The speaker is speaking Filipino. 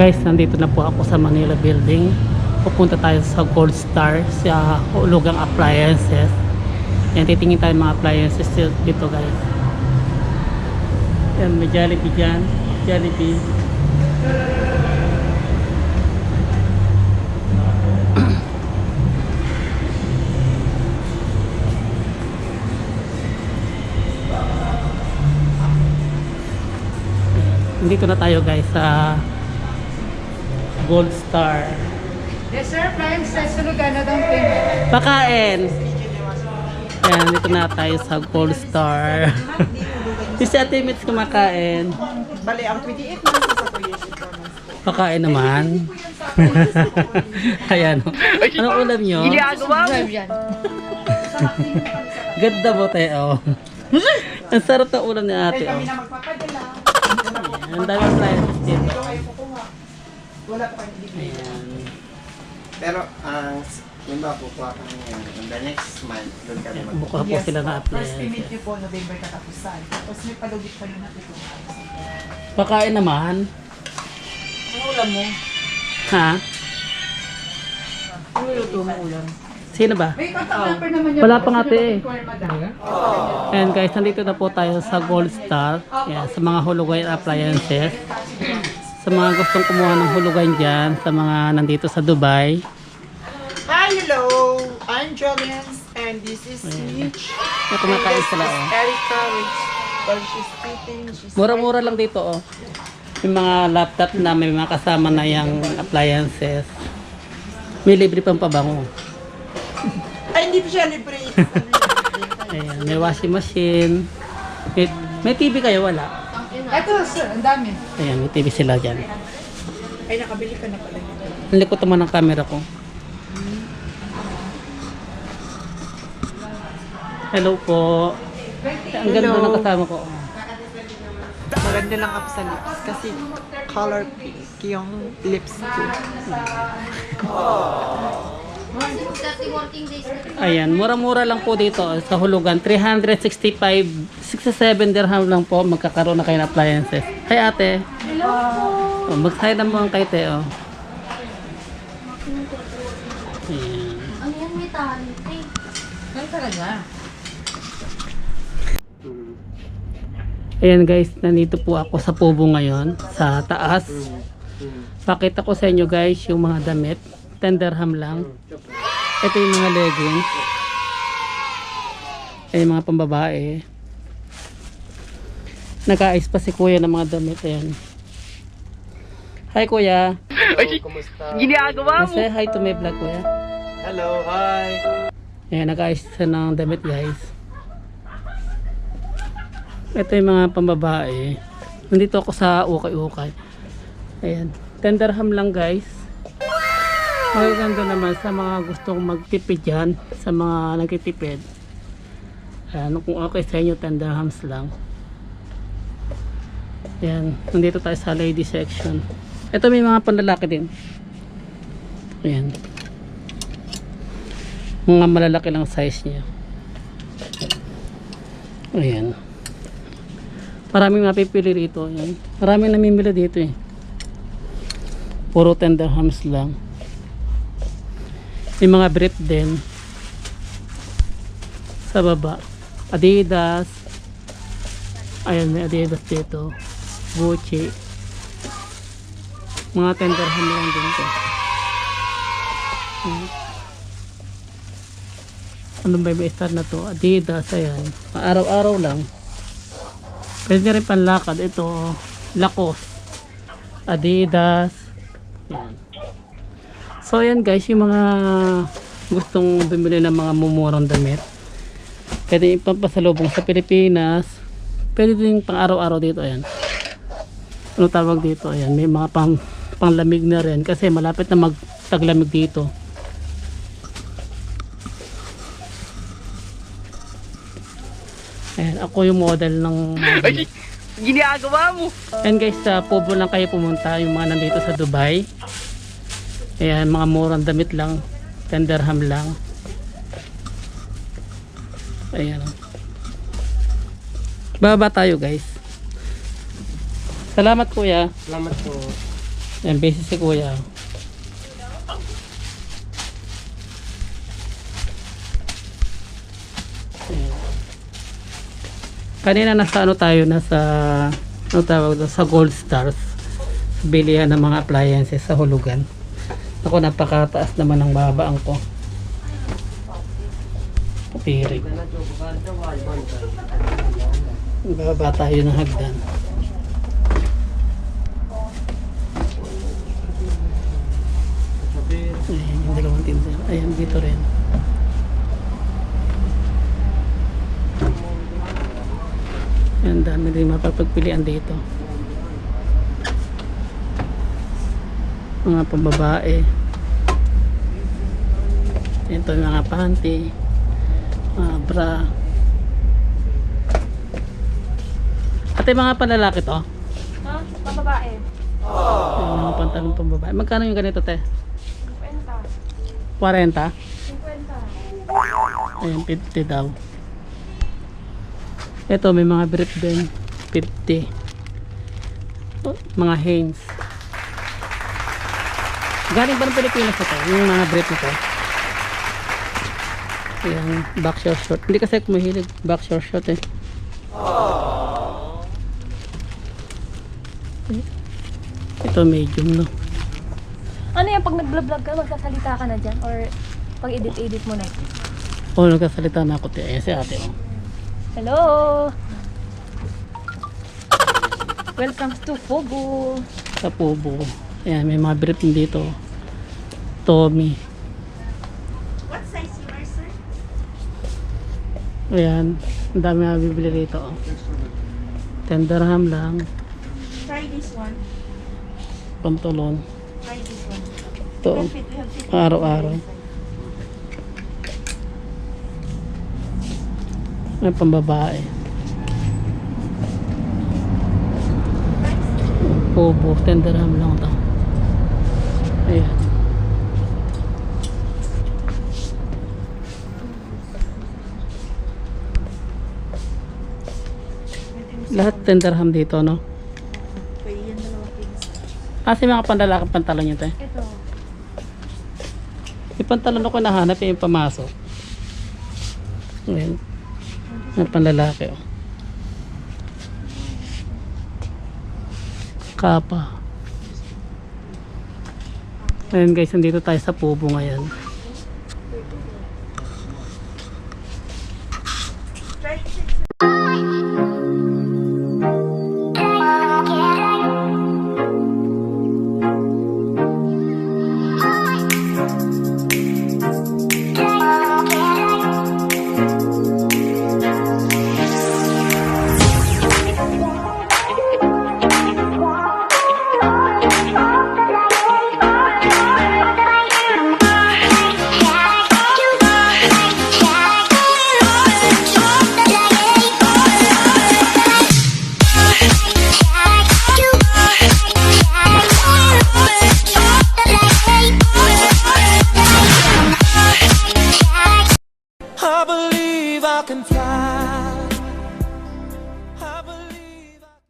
Guys, nandito na po ako sa Manila Building. Pupunta tayo sa Gold Star sa Hulugang Appliances. Yan, titingin tayo mga appliances dito guys. Yan, may Jollibee dyan. Jollibee. Dito na tayo guys sa Gold Star. Yes sir, appliances, sulugan na daw payment. Pakain! Ayan, dito na tayo sa Gold Star. Si Ate Mitz kumakain. Bali, ang 28 naman sa creation. Pakain naman. Ayan. Anong ulam nyo? Ginagawa mo. Ganda mo tayo. Ang sarap na ulam ni ate. Kami Oh. na magpapadala. Ang dami ang appliances dito. Kayo kukuha. Wala pa kayong bibili. Ayan. Pero ang yung ba kukuha kami ngayon, on the next month, doon kami mag- Buka po sila na First payment appliances. niyo po, November katapusan. Tapos may palugit pa yun na ito. Pakain naman. Ano ulam mo? Ha? Ano luto mo ulam? Sino ba? May contact number naman yun. Wala pa nga, te. Madam. Ayan guys, nandito na po tayo sa Gold Star. Ayan, sa mga hulugan appliances. Sa mga gustong kumuha ng hulugan dyan, sa mga nandito sa Dubai. Hi, hello! I'm Julians and this is Mitch. May kumakain sila oh. Erica, which while she's eating, she's Mura-mura lang dito oh. May mga laptop na may mga kasama na yung appliances. May libre pang pabango. Ay, hindi pa siya libre. Ayan, may washing machine. May TV kayo? Wala. Ito, sir, ang dami. Ayan, may TV sila dyan. Ay, nakabili ka na pala. Ang likot naman ng camera ko. Hello po. Ang ganda ng kasama ko. Maganda lang ako sa lips kasi color pink yung lips ko. Ayan, mura-mura lang po dito sa hulugan. 367 dirham lang po. Magkakaroon na kayo ng appliances. Hi ate. Hello po. Mag-hi naman kay Teo. Ayan. Ano yan, may tante? Ano talaga? Ayan guys, nandito po ako sa Pubo ngayon, sa taas. Pakita ko sa inyo guys yung mga damit. 10 dirham lang. Ito yung mga leggings. Ay mga pambabae. Nag-aayos pa si kuya ng mga damit. Ayan. Hi kuya. Hello, kumusta? Ginagawa Say hi to my vlog kuya. Hello, hi! Ayan, nag-aayos siya ng damit guys. Ito yung mga pambabae. Nandito ako sa ukay-ukay. Ayan. 10 dirham lang guys. Maganda naman sa mga gustong magtipid dyan. Sa mga nagtitipid. Ayan. Kung okay sa inyo, 10 dirhams lang. Ayan. Nandito tayo sa lady section. Ito may mga panlalaki din. Ayan. Mga malalaki lang size niya. Ayan. Maraming mapipili rito. Ayan. Maraming namimili dito eh. Puro 10 dirhams lang. May mga brief din. Sa baba. Adidas. Ayan, may Adidas dito. Gucci. Mga 10 dirham lang din ito. Ayan. Ano ba yung star na to? Adidas. Ayan. Araw-araw lang. Pwede rin panlakad. Ito, Lacoste, Adidas. Yan. So, yan guys, yung mga gustong bumili ng mga mumurang damit. Pwede ipapasalubong sa Pilipinas. Pwede din pang araw-araw dito. Ayan. Ano tawag dito? Ayan. May mga panglamig na rin. Kasi malapit na magtaglamig dito. Ayan, ako yung model ng Ginagawa mo! and guys, sa Pubo lang kayo pumunta, yung mga nandito sa Dubai. Ayan, mga murang damit lang, 10 dirham lang. Ayan. Baba tayo guys. Salamat kuya. Salamat po. Yan, busy si kuya. Ayan. Kanina nasa ano tayo, nasa ano tawag doon, sa Gold Stars. Bilihan ng mga appliances sa hulugan. Ako, napakataas naman ng babaan ko. Pirik. Baba tayo ng hagdan. Ayan, yung dalawang tinda. Ayan, dito rin. Ayan, dami din mapapagpilian dito. Mga pambabae. Ito yung mga panty, mga bra. At yung mga panlalaki to? Ha? Pambabae. Yung mga pantalong pambabae. Magkano yung ganito, te? 50. 40? 50. Ayan, 50 daw. Ito, may mga brief din. 50. Oh, mga Hanes. Galing ba ng Pilipinas ito? Yung mga brief nito. Ayan, boxer short. Hindi kasi ako mahilig boxer short eh. Ito medium, no? Ano yan, pag nag-vlog ka, magsasalita ka na dyan? Or pag edit mo na? O, nagkasalita na ako. Ayan si ate, oh. Hello! Welcome to Fogo! Sa Pubo. Ayan, may mga brief din dito. Tommy. What size you are, sir? Ayan, ang dami na bibili rito, oh. 10 dirham lang. Try this one. Pantolon. Try this one. Ito, We have fit araw-araw. May pambabae. Pubo, 10 dirham lang ito. Ayan. Lahat 10 dirham dito, no? Pwede yan dalawang pins. Kasi mga panlalakang pantalon nyo, te. Ito. Yung pantalon ako nahanap, yung pamasok. Ayan. Yung panlalaki, oh. Kapa. Ayan guys, nandito tayo sa Pubo ngayon. Try it. I believe I can fly.